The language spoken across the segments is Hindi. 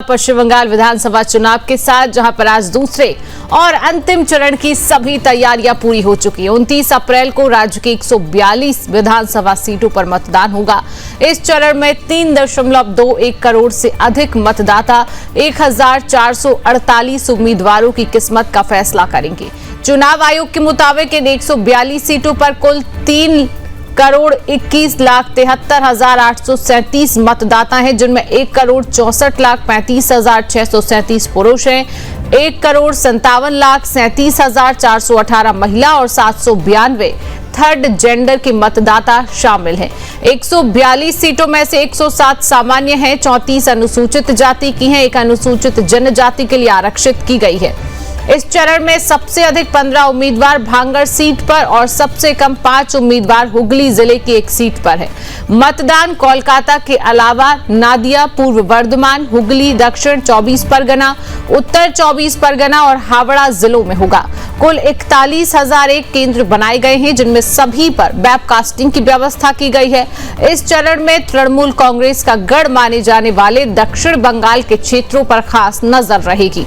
पश्चिम बंगाल विधानसभा चुनाव के साथ, जहां पर आज दूसरे और अंतिम चरण की सभी तैयारियां पूरी हो चुकी है। 29 अप्रैल को राज्य की 142 विधानसभा सीटों पर मतदान होगा। इस चरण में 3.21 करोड़ से अधिक मतदाता 1448 उम्मीदवारों की किस्मत का फैसला करेंगे। चुनाव आयोग के मुताबिक इन 142 सीटों पर कुल 3,21,73,837 मतदाता हैं, जिनमें 1,64,35,637 पुरुष हैं, 1,57,37,418 महिला और 792 थर्ड जेंडर के मतदाता शामिल हैं। 142 सीटों में से 107 सामान्य हैं, 34 अनुसूचित जाति की हैं, एक अनुसूचित जनजाति के लिए आरक्षित की गई है। इस चरण में सबसे अधिक 15 उम्मीदवार भांगड़ सीट पर और सबसे कम 5 उम्मीदवार हुगली जिले की एक सीट पर है। मतदान कोलकाता के अलावा नादिया, पूर्व वर्धमान, हुगली, दक्षिण 24 परगना, उत्तर 24 परगना और हावड़ा जिलों में होगा। कुल 41,001 केंद्र बनाए गए हैं, जिनमें सभी पर वेबकास्टिंग की व्यवस्था की गई है। इस चरण में तृणमूल कांग्रेस का गढ़ माने जाने वाले दक्षिण बंगाल के क्षेत्रों पर खास नजर रहेगी।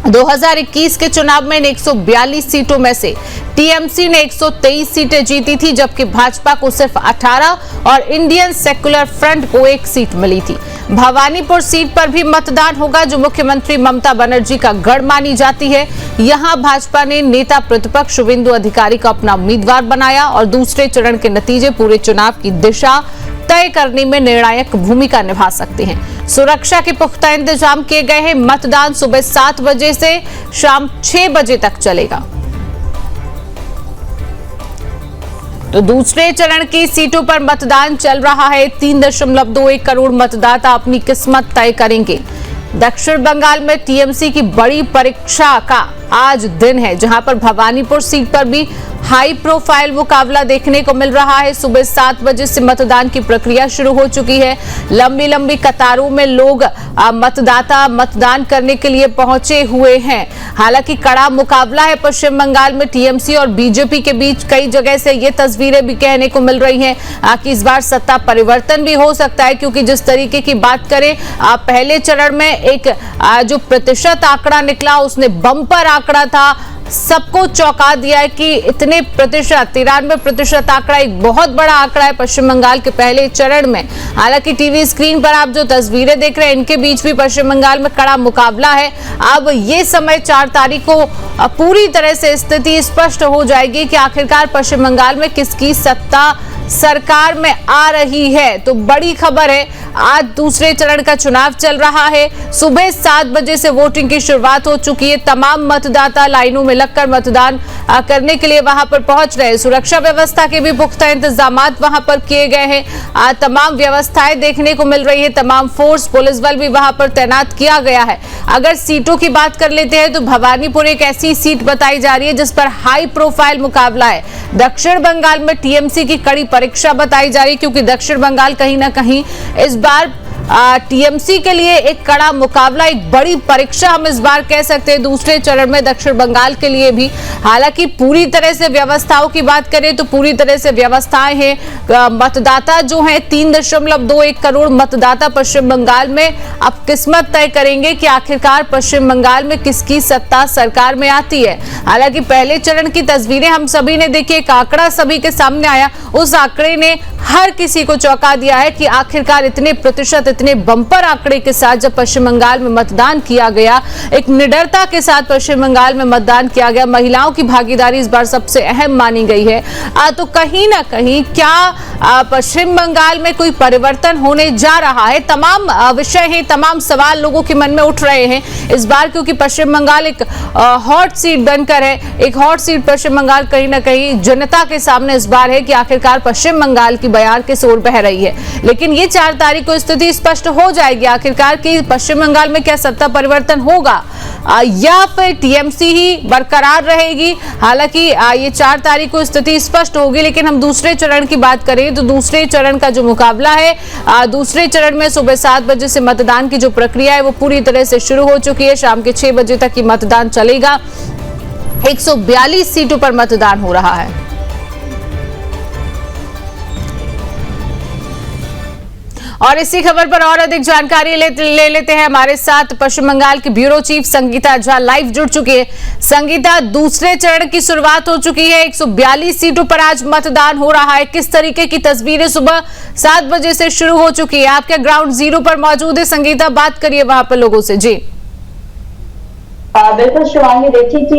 2021 के चुनाव में 142 सीटों में से टीएमसी ने 123 सीटें जीती थी, जबकि भाजपा को सिर्फ 18 और इंडियन सेक्युलर फ्रंट को 1 सीट मिली थी। भवानीपुर सीट पर भी मतदान होगा, जो मुख्यमंत्री ममता बनर्जी का गढ़ मानी जाती है। यहां भाजपा ने नेता प्रतिपक्ष शुवेंदु अधिकारी को अपना उम्मीदवार बनाया और दूसरे चरण के नतीजे पूरे चुनाव की दिशा तय करने में निर्णायक भूमिका निभा सकते हैं। सुरक्षा के पुख्ता इंतजाम किए गए हैं। मतदान सुबह 7 बजे से शाम 6 बजे तक चलेगा। तो दूसरे चरण की सीटों पर मतदान चल रहा है। 3.21 करोड़ मतदाता अपनी किस्मत तय करेंगे। दक्षिण बंगाल में टीएमसी की बड़ी परीक्षा का आज दिन है, जहां पर भवानीपुर सीट पर भी हाई प्रोफाइल मुकाबला देखने को मिल रहा है। सुबह 7 बजे से मतदान की प्रक्रिया शुरू हो चुकी है। लंबी लंबी कतारों में लोग मतदाता मतदान करने के लिए पहुंचे हुए हैं। हालांकि कड़ा मुकाबला है पश्चिम बंगाल में टीएमसी और बीजेपी के बीच। कई जगह से ये तस्वीरें भी कहने को मिल रही हैं कि इस बार सत्ता परिवर्तन भी हो सकता है, क्योंकि जिस तरीके की बात करें, पहले चरण में एक जो प्रतिशत आंकड़ा निकला, उसने बम्पर आंकड़ा था, सबको चौंका दिया है कि इतने प्रतिशत 93% आंकड़ा एक बहुत बड़ा आंकड़ा है पश्चिम बंगाल के पहले चरण में। हालांकि टीवी स्क्रीन पर आप जो तस्वीरें देख रहे हैं, इनके बीच भी पश्चिम बंगाल में कड़ा मुकाबला है। अब ये समय 4 तारीख को पूरी तरह से स्थिति स्पष्ट हो जाएगी कि आखिरकार पश्चिम बंगाल में किसकी सत्ता सरकार में आ रही है। तो बड़ी खबर है, आज दूसरे चरण का चुनाव चल रहा है। सुबह 7 बजे से वोटिंग की शुरुआत हो चुकी है। तमाम मतदाता लाइनों में लगकर मतदान करने के लिए वहां पर पहुंच रहे हैं। सुरक्षा व्यवस्था के भी पुख्ता इंतजामात वहां पर किए गए हैं। तमाम व्यवस्थाएं देखने को मिल रही है। तमाम फोर्स, पुलिस बल भी वहां पर तैनात किया गया है। अगर सीटों की बात कर लेते हैं, तो भवानीपुर एक ऐसी सीट बताई जा रही है जिस पर हाई प्रोफाइल मुकाबला है। दक्षिण बंगाल में टीएमसी की कड़ी परीक्षा बताई जा रही है, क्योंकि दक्षिण बंगाल कहीं ना कहीं इस बार टीएमसी के लिए एक कड़ा मुकाबला, एक बड़ी परीक्षा हम इस बार कह सकते हैं दूसरे चरण में दक्षिण बंगाल के लिए भी। हालांकि पूरी तरह से व्यवस्थाओं की बात करें तो पूरी तरह से व्यवस्थाएं हैं। मतदाता जो हैं 3.21 करोड़ मतदाता पश्चिम बंगाल में अब किस्मत तय करेंगे कि आखिरकार पश्चिम बंगाल में किसकी सत्ता सरकार में आती है। हालांकि पहले चरण की तस्वीरें हम सभी ने देखी, एक आंकड़ा सभी के सामने आया। उस आंकड़े ने हर किसी को चौंका दिया है कि आखिरकार इतने प्रतिशत, इतने बम्पर आंकड़े के साथ जब पश्चिम बंगाल में मतदान किया गया, एक निडरता के साथ पश्चिम बंगाल में मतदान किया गया। महिलाओं की भागीदारी इस बार सबसे अहम मानी गई है। तो कहीं ना कहीं क्या पश्चिम बंगाल में कोई परिवर्तन होने जा रहा है? तमाम विषय हैं, तमाम सवाल लोगों के मन में उठ रहे हैं इस बार, क्योंकि पश्चिम बंगाल एक हॉट सीट बनकर है। एक हॉट सीट पश्चिम बंगाल कहीं ना कहीं जनता के सामने इस बार है कि आखिरकार पश्चिम बंगाल की बयार के शोर बह रही है। लेकिन ये 4 तारीख को स्थिति स्पष्ट हो जाएगी आखिरकार कि पश्चिम बंगाल में क्या सत्ता परिवर्तन होगा या फिर टीएमसी ही बरकरार रहेगी। हालांकि ये 4 तारीख को स्थिति स्पष्ट होगी। लेकिन हम दूसरे चरण की बात करें तो दूसरे चरण का जो मुकाबला है, दूसरे चरण में सुबह 7 बजे से मतदान की जो प्रक्रिया है वो पूरी तरह से शुरू हो चुकी है। शाम के 6 बजे तक की मतदान चलेगा। 142 सीटों पर मतदान हो रहा है। और इसी खबर पर और अधिक जानकारी ले लेते हैं। हमारे साथ पश्चिम बंगाल की bureau chief Sangeeta Jha live जुड़ चुकी है। संगीता, दूसरे चरण की शुरुआत हो चुकी है। 142 सीटों पर आज मतदान हो रहा है। किस तरीके की तस्वीरें सुबह 7 बजे से शुरू हो चुकी है? आपके ग्राउंड जीरो पर मौजूद है संगीता, बात करिए वहां पर लोगों से। जी बिल्कुल शिवांगी, देखिए कि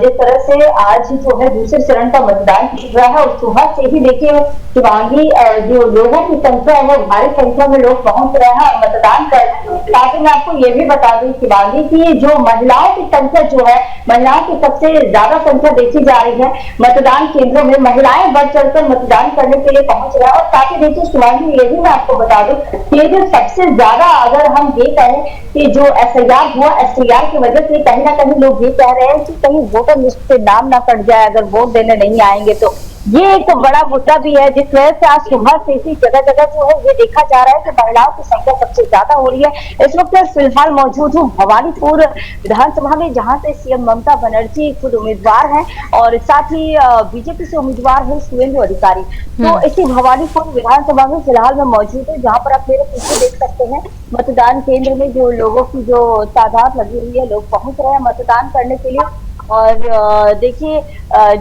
जिस तरह से आज जो है दूसरे चरण का मतदान चल रहा है और सुबह से ही देखिए शिवांगी जो लोगों की संख्या है वो भारी संख्या में लोग पहुंच रहे हैं और मतदान कर रहे हैं। ताकि मैं आपको ये भी बता दूं शिवांगी की जो महिलाओं की संख्या जो है, महिलाओं की सबसे ज्यादा संख्या देखी जा रही है मतदान केंद्रों में। महिलाएं बढ़ चढ़कर मतदान करने के लिए पहुंच रहे हैं। और साथ ही देखिए शिवांगी, ये भी मैं आपको बता दूं कि जो सबसे ज्यादा अगर हम ये कहें कि जो SIR हुआ, SIR की वजह से कहीं ना कहीं लोग ये कह रहे हैं कि कहीं वोटर लिस्ट से नाम ना कट जाए अगर वोट देने नहीं आएंगे तो। ये एक बड़ा मुद्दा भी है जिस वजह से आज सुबह से ही जगह जगह जो है ये देखा जा रहा है कि महिलाओं की संख्या सबसे ज्यादा हो रही है। इस वक्त फिलहाल मौजूद हूँ भवानीपुर विधानसभा में, जहाँ से CM ममता बनर्जी खुद उम्मीदवार हैं और साथ ही BJP से उम्मीदवार है सुवेंदु अधिकारी। तो इसी भवानीपुर विधानसभा में फिलहाल मैं मौजूद हूँ, जहाँ पर आप मेरे पीछे देख सकते हैं मतदान केंद्र में जो लोगों की जो तादाद लगी हुई है, लोग पहुंच रहे हैं मतदान करने के लिए। और देखिए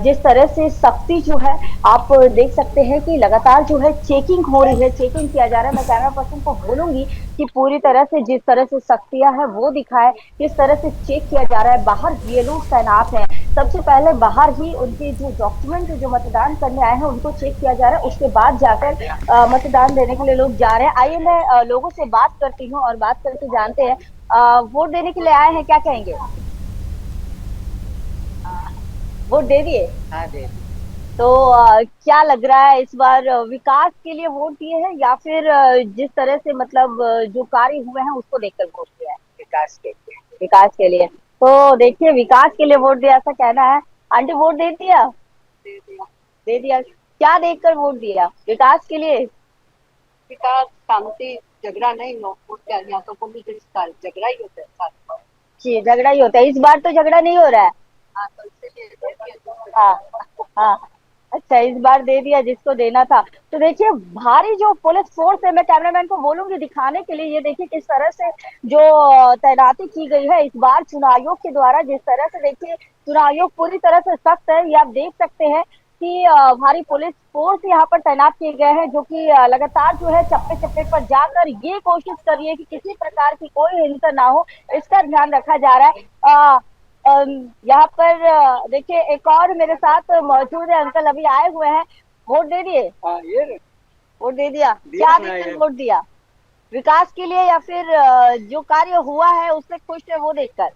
जिस तरह से सख्ती जो है आप देख सकते हैं कि लगातार जो है चेकिंग हो रही है, चेकिंग किया जा रहा है। मैं कैमरा पर्सन को बोलूंगी कि पूरी तरह से जिस तरह से सख्तियां है वो दिखाए, किस तरह से चेक किया जा रहा है। बाहर BLO तैनात है, सबसे पहले बाहर ही उनके जो डॉक्यूमेंट जो मतदान करने आए हैं उनको चेक किया जा रहा है, उसके बाद जाकर मतदान देने के लिए लोग जा रहे हैं। आइए मैं लोगों से बात करती हूँ और बात करके जानते हैं वोट देने के लिए आए हैं, क्या कहेंगे? वोट दे दिए? हाँ दे। तो क्या लग रहा है इस बार विकास के लिए वोट दिए हैं या फिर जिस तरह से मतलब जो कार्य हुए हैं उसको देखकर वोट दिया है? विकास के लिए। विकास के लिए। तो देखिए विकास के लिए वोट दिया ऐसा कहना है। आंटी वोट दे दिया? दे दिया। दे दिया। क्या देखकर वोट दिया? विकास के लिए? विकास, शांति, झगड़ा नहीं हो। यहाँ तो पुलिस का झगड़ा ही होता है साथ। जी झगड़ा ही होता है, इस बार तो झगड़ा नहीं हो रहा है। हाँ तो इसलिए हाँ हाँ, अच्छा इस बार दे दिया जिसको देना था। तो देखिए भारी जो पुलिस फोर्स है, मैं कैमरामैन को बोलूंगी दिखाने के लिए, ये देखिए किस तरह से जो तैनाती की गई है इस बार चुनाव आयोग के द्वारा। जिस तरह से देखिए चुनाव आयोग पूरी तरह से सख्त है, ये आप देख सकते हैं कि भारी पुलिस फोर्स यहाँ पर तैनात किए गए हैं, जो कि लगातार जो है चप्पे चप्पे पर जाकर ये कोशिश कर रही है कि किसी प्रकार की कोई हिंसा ना हो, इसका ध्यान रखा जा रहा है। यहाँ पर देखिए एक और मेरे साथ मौजूद है अंकल, अभी आए हुए हैं। वोट दे दिए? हाँ ये वोट दे दिया। क्या देखकर वोट दिया? विकास के लिए या फिर जो कार्य हुआ है उससे खुश है वो देखकर?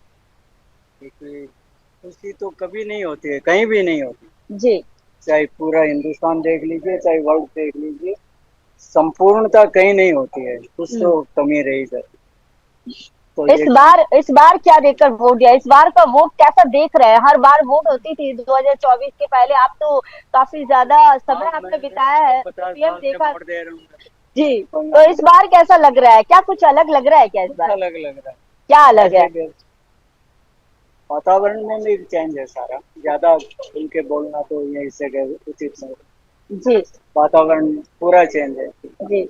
खुशी तो कभी नहीं होती है, कहीं भी नहीं होती जी। चाहे पूरा हिंदुस्तान देख लीजिए, चाहे वर्ल्ड देख लीजिए, संपूर्णता कहीं नहीं होती है, कुछ तो कमी रही जाती। तो इस बार क्या देखकर वोट दिया? इस बार का वोट कैसा देख रहे हैं? हर बार वोट होती थी 2024 के पहले, आप तो काफी ज्यादा समय आपने बिताया है, PM देखा जी। तो इस बार कैसा लग रहा है? क्या कुछ अलग लग रहा है क्या इस बार? अलग लग रहा है। क्या अलग है? वातावरण में भी चेंज है सारा, ज्यादा उनके बोलना तो यही से उचित नहीं जी। वातावरण पूरा चेंज है जी।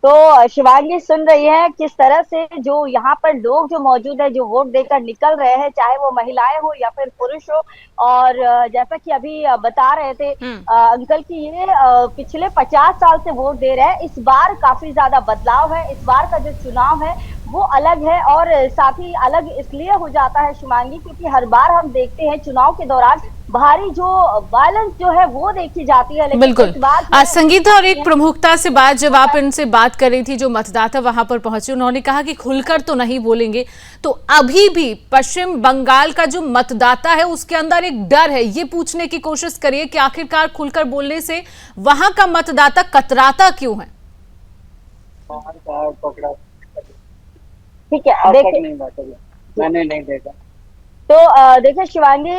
तो शिवांगी सुन रही है किस तरह से जो यहाँ पर लोग जो मौजूद है, जो वोट देकर निकल रहे हैं, चाहे वो महिलाएं हो या फिर पुरुष हो। और जैसा कि अभी बता रहे थे अंकल कि ये पिछले 50 साल से वोट दे रहे हैं। इस बार काफी ज्यादा बदलाव है, इस बार का जो चुनाव है वो अलग है। और साथ ही अलग इसलिए हो जाता है शिवांगी क्योंकि हर बार हम देखते हैं चुनाव के दौरान भारी जो वायलेंस जो है वो देखी जाती है। लेकिन बिल्कुल संगीता, और एक प्रमुखता से बात जब आप इनसे बात कर रही थी, जो मतदाता वहां पर पहुंचे उन्होंने कहा कि खुलकर तो नहीं बोलेंगे। तो अभी भी पश्चिम बंगाल का जो मतदाता है उसके अंदर एक डर है। ये पूछने की कोशिश करिए कि आखिरकार खुलकर बोलने से वहां का मतदाता कतराता क्यों है? ठीक है, देखिए मैंने नहीं देखा। तो देखिए शिवांगी,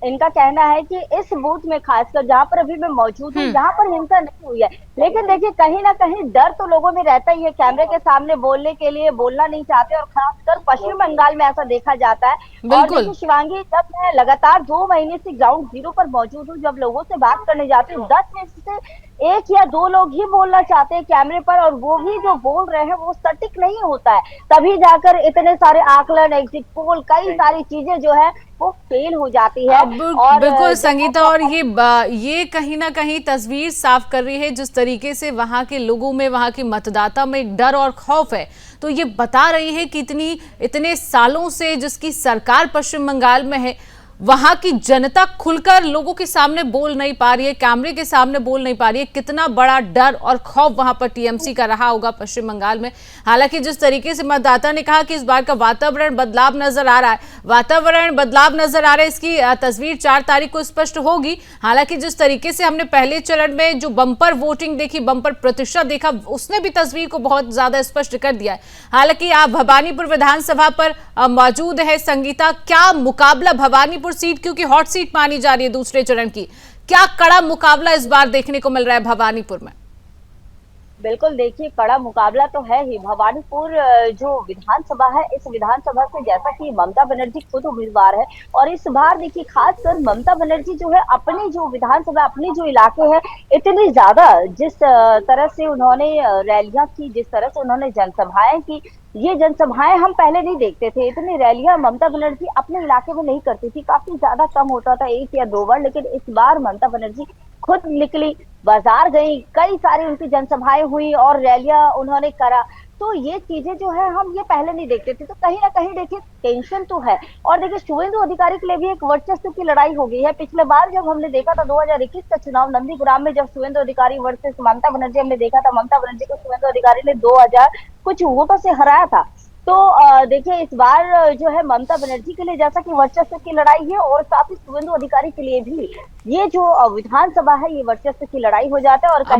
इनका कहना है कि इस बूथ में खासकर जहाँ पर अभी मैं मौजूद हूँ, जहाँ पर हिंसा नहीं हुई है, लेकिन देखिए कहीं ना कहीं डर तो लोगों में रहता ही है। कैमरे के सामने बोलने के लिए बोलना नहीं चाहते, और खासकर पश्चिम बंगाल में ऐसा देखा जाता है। और देखिए शिवांगी, जब मैं लगातार 2 महीने से ग्राउंड जीरो पर मौजूद हूँ, जब लोगों से बात करने जाती हूँ, 10 में से एक या दो लोग ही बोलना चाहते हैं कैमरे पर, और वो भी जो बोल रहे हैं वो सटीक नहीं होता है, तभी जाकर इतने सारे आकलन, एग्जिट पोल, कई सारी चीजें जो है वो फेल हो जाती है। और बिल्कुल संगीता, और ये कहीं ना कहीं तस्वीर साफ कर रही है जिस तरीके से वहां के लोगों में, वहां के मतदाता में डर और खौफ है। तो ये बता रही है कि इतने सालों से जिसकी सरकार पश्चिम बंगाल में है, वहां की जनता खुलकर लोगों के सामने बोल नहीं पा रही है, कैमरे के सामने बोल नहीं पा रही है। कितना बड़ा डर और खौफ वहां पर टीएमसी का रहा होगा पश्चिम बंगाल में। हालांकि जिस तरीके से मतदाता ने कहा कि इस बार का वातावरण बदलाव नजर आ रहा है, इसकी तस्वीर 4 तारीख को स्पष्ट होगी। हालांकि जिस तरीके से हमने पहले चरण में जो बंपर वोटिंग देखी, बंपर प्रतिशत देखा, उसने भी तस्वीर को बहुत ज्यादा स्पष्ट कर दिया है। हालांकि आप भवानीपुर विधानसभा पर मौजूद है संगीता, क्या मुकाबला भवानीपुर सीट, क्योंकि हॉट सीट मानी जा रही है दूसरे चरण की, क्या कड़ा मुकाबला इस बार देखने को मिल रहा है भवानीपुर में? बिल्कुल, देखिए कड़ा मुकाबला तो है ही। भवानीपुर जो विधानसभा है, इस विधानसभा से जैसा कि ममता बनर्जी खुद उम्मीदवार है, और इस बार देखिए खासकर ममता बनर्जी जो है अपनी जो विधानसभा, अपनी जो इलाके है, इतनी ज्यादा जिस तरह से उन्होंने रैलियां की, जिस तरह से उन्होंने जनसभाएं की, ये जनसभाएं हम पहले नहीं देखते थे। इतनी रैलियां ममता बनर्जी अपने इलाके में नहीं करती थी, काफी ज्यादा कम होता था, 1 या 2 बार। लेकिन इस बार ममता बनर्जी खुद निकली, बाजार गई, कई सारी उनकी जनसभाएं हुई और रैलियां उन्होंने करा। तो ये चीजें जो है हम ये पहले नहीं देखते थे, तो कहीं ना कहीं देखिए टेंशन तो है। और देखिए शुवेंदु अधिकारी के लिए भी एक वर्चस्व की लड़ाई हो गई है। पिछले बार जब हमने देखा था 2021 का चुनाव नंदीग्राम में, जब शुवेंदु अधिकारी वर्सेस ममता बनर्जी हमने देखा था, ममता बनर्जी को शुवेंदु अधिकारी ने 2000 कुछ वोटों से हराया था। तो देखिए इस बार जो है ममता बनर्जी के लिए जैसा कि वर्चस्व की लड़ाई है, और साथ ही शुवेंदु अधिकारी के लिए भी ये जो विधानसभा है, ये वर्चस्व की लड़ाई हो जाता है। और कहीं